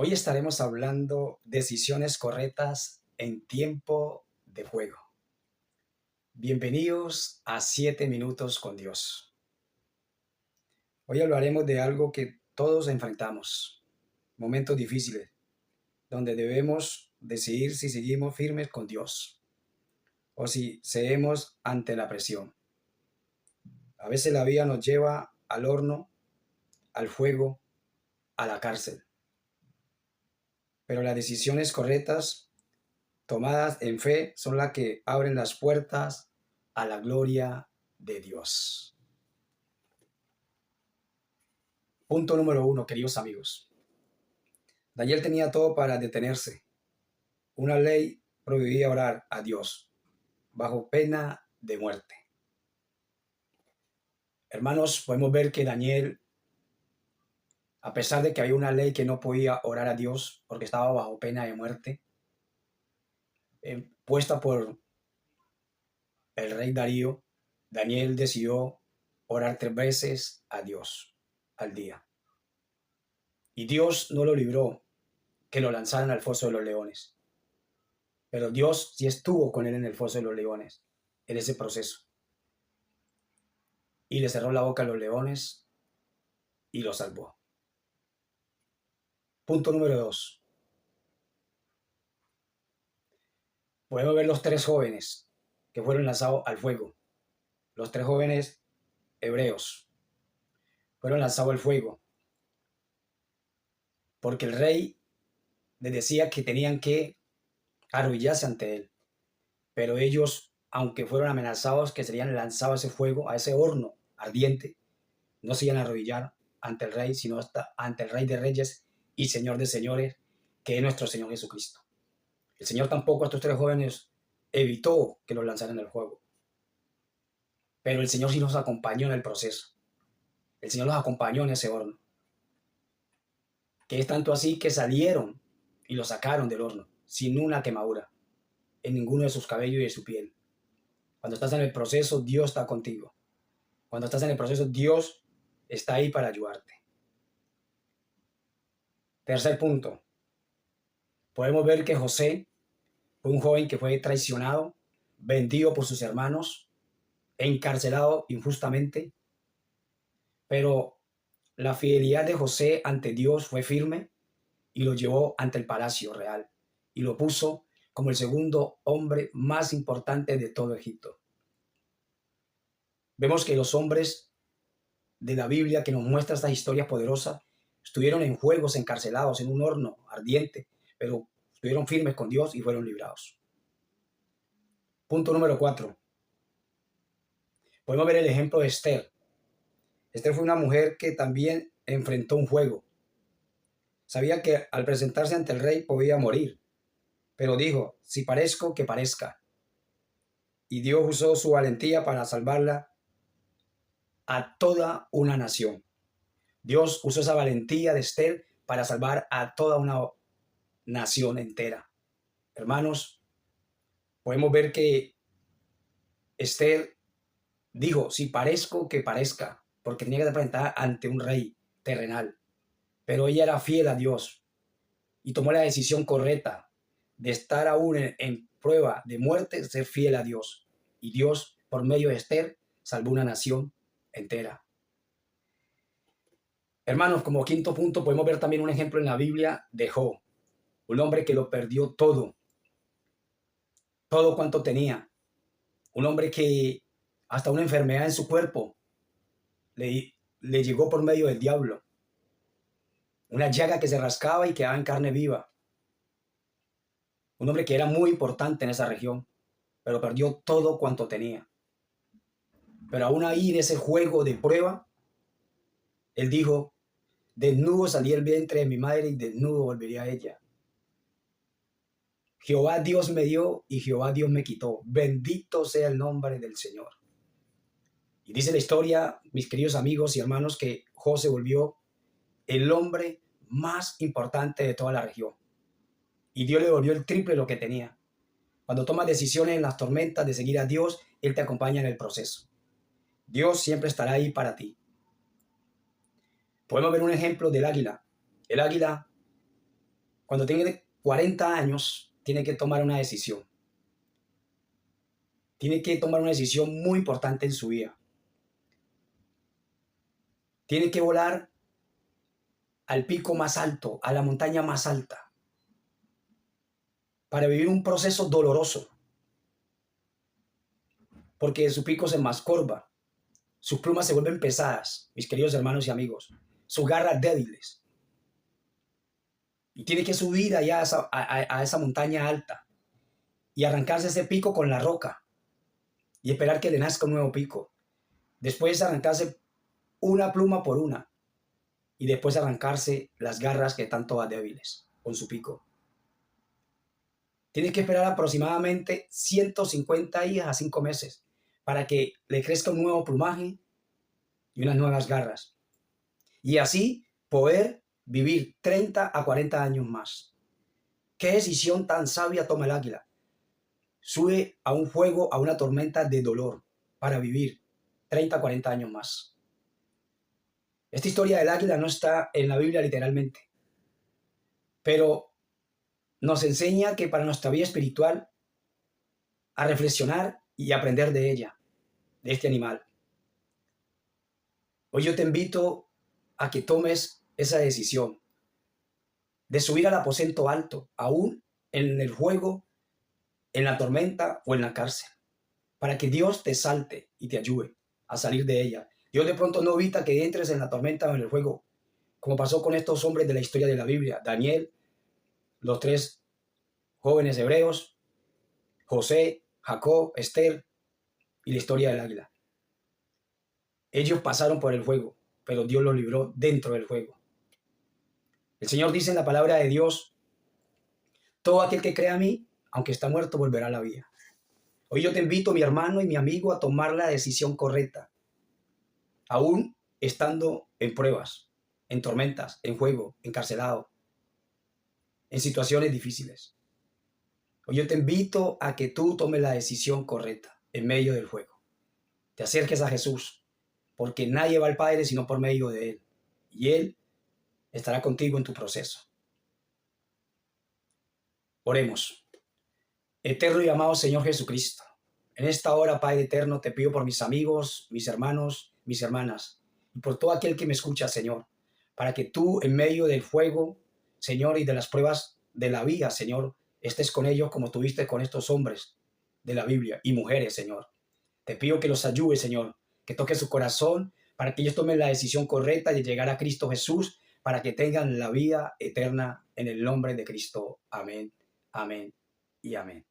Hoy estaremos hablando decisiones correctas en tiempo de juego. Bienvenidos a 7 minutos con Dios. Hoy hablaremos de algo que todos enfrentamos, momentos difíciles, donde debemos decidir si seguimos firmes con Dios o si cedemos ante la presión. A veces la vida nos lleva al horno, al fuego, a la cárcel. Pero las decisiones correctas tomadas en fe son las que abren las puertas a la gloria de Dios. Punto número 1, queridos amigos. Daniel tenía todo para detenerse. Una ley prohibía orar a Dios bajo pena de muerte. Hermanos, podemos ver que Daniel, a pesar de que había una ley que no podía orar a Dios porque estaba bajo pena de muerte, puesta por el rey Darío, Daniel decidió orar 3 veces a Dios al día. Y Dios no lo libró que lo lanzaran al foso de los leones. Pero Dios sí estuvo con él en el foso de los leones, en ese proceso. Y le cerró la boca a los leones y lo salvó. Punto número 2. Podemos ver los 3 jóvenes que fueron lanzados al fuego. Los 3 jóvenes hebreos fueron lanzados al fuego porque el rey les decía que tenían que arrodillarse ante él. Pero ellos, aunque fueron amenazados que serían lanzados a ese fuego, a ese horno ardiente, no se iban a arrodillar ante el rey, sino hasta ante el Rey de Reyes y Señor de Señores, que es nuestro Señor Jesucristo. El Señor tampoco a estos 3 jóvenes evitó que los lanzaran al fuego. Pero el Señor sí los acompañó en el proceso. El Señor los acompañó en ese horno. Que es tanto así que salieron y los sacaron del horno, sin una quemadura en ninguno de sus cabellos y de su piel. Cuando estás en el proceso, Dios está contigo. Cuando estás en el proceso, Dios está ahí para ayudarte. Tercer punto. Podemos ver que José fue un joven que fue traicionado, vendido por sus hermanos, encarcelado injustamente. Pero la fidelidad de José ante Dios fue firme y lo llevó ante el palacio real y lo puso como el segundo hombre más importante de todo Egipto. Vemos que los hombres de la Biblia que nos muestra estas historias poderosas estuvieron en juegos, encarcelados en un horno ardiente, pero estuvieron firmes con Dios y fueron librados. Punto número 4. Podemos ver el ejemplo de Esther. Esther fue una mujer que también enfrentó un juego. Sabía que al presentarse ante el rey podía morir, pero dijo, si parezco, que parezca. Y Dios usó su valentía para salvarla a toda una nación. Dios usó esa valentía de Esther para salvar a toda una nación entera. Hermanos, podemos ver que Esther dijo, si parezco, que parezca, porque tenía que presentar ante un rey terrenal. Pero ella era fiel a Dios y tomó la decisión correcta de estar aún en prueba de muerte, ser fiel a Dios. Y Dios, por medio de Esther, salvó una nación entera. Hermanos, como quinto punto, podemos ver también un ejemplo en la Biblia de Job, un hombre que lo perdió todo cuanto tenía, un hombre que hasta una enfermedad en su cuerpo le llegó por medio del diablo, una llaga que se rascaba y quedaba en carne viva, un hombre que era muy importante en esa región, pero perdió todo cuanto tenía. Pero aún ahí en ese juego de prueba, él dijo, desnudo salí del vientre de mi madre y desnudo volveré a ella. Jehová Dios me dio y Jehová Dios me quitó. Bendito sea el nombre del Señor. Y dice la historia, mis queridos amigos y hermanos, que Job se volvió el hombre más importante de toda la región. Y Dios le volvió el triple de lo que tenía. Cuando tomas decisiones en las tormentas de seguir a Dios, Él te acompaña en el proceso. Dios siempre estará ahí para ti. Podemos ver un ejemplo del águila. El águila Cuando tiene 40 años, tiene que tomar una decisión. Tiene que tomar una decisión muy importante en su vida. Tiene que volar al pico más alto, a la montaña más alta, para vivir un proceso doloroso, porque su pico se mascorba, sus plumas se vuelven pesadas, mis queridos hermanos y amigos, sus garras débiles. Y tiene que subir allá a esa montaña alta y arrancarse ese pico con la roca y esperar que le nazca un nuevo pico. Después arrancarse una pluma por una y después arrancarse las garras que están todas débiles con su pico. Tienes que esperar aproximadamente 150 días a 5 meses para que le crezca un nuevo plumaje y unas nuevas garras. Y así poder vivir 30 a 40 años más. ¿Qué decisión tan sabia toma el águila? Sube a un fuego, a una tormenta de dolor para vivir 30 a 40 años más. Esta historia del águila no está en la Biblia literalmente, pero nos enseña que para nuestra vida espiritual, a reflexionar y aprender de ella, de este animal. Hoy yo te invito a que tomes esa decisión de subir al aposento alto, aún en el fuego, en la tormenta o en la cárcel, para que Dios te salte y te ayude a salir de ella. Dios de pronto no evita que entres en la tormenta o en el fuego, como pasó con estos hombres de la historia de la Biblia, Daniel, los 3 jóvenes hebreos, José, Jacob, Esther y la historia del águila. Ellos pasaron por el fuego, pero Dios los libró dentro del fuego. El Señor dice en la palabra de Dios: todo aquel que crea a mí, aunque está muerto, volverá a la vida. Hoy yo te invito, mi hermano y mi amigo, a tomar la decisión correcta, aún estando en pruebas, en tormentas, en fuego, encarcelado, en situaciones difíciles. Hoy yo te invito a que tú tomes la decisión correcta en medio del fuego. Te acerques a Jesús, porque nadie va al Padre sino por medio de Él. Y Él estará contigo en tu proceso. Oremos. Eterno y amado Señor Jesucristo, en esta hora, Padre eterno, te pido por mis amigos, mis hermanos, mis hermanas, y por todo aquel que me escucha, Señor, para que tú, en medio del fuego, Señor, y de las pruebas de la vida, Señor, estés con ellos como tuviste con estos hombres de la Biblia y mujeres, Señor. Te pido que los ayudes, Señor, que toques su corazón para que ellos tomen la decisión correcta de llegar a Cristo Jesús, para que tengan la vida eterna en el nombre de Cristo. Amén, amén y amén.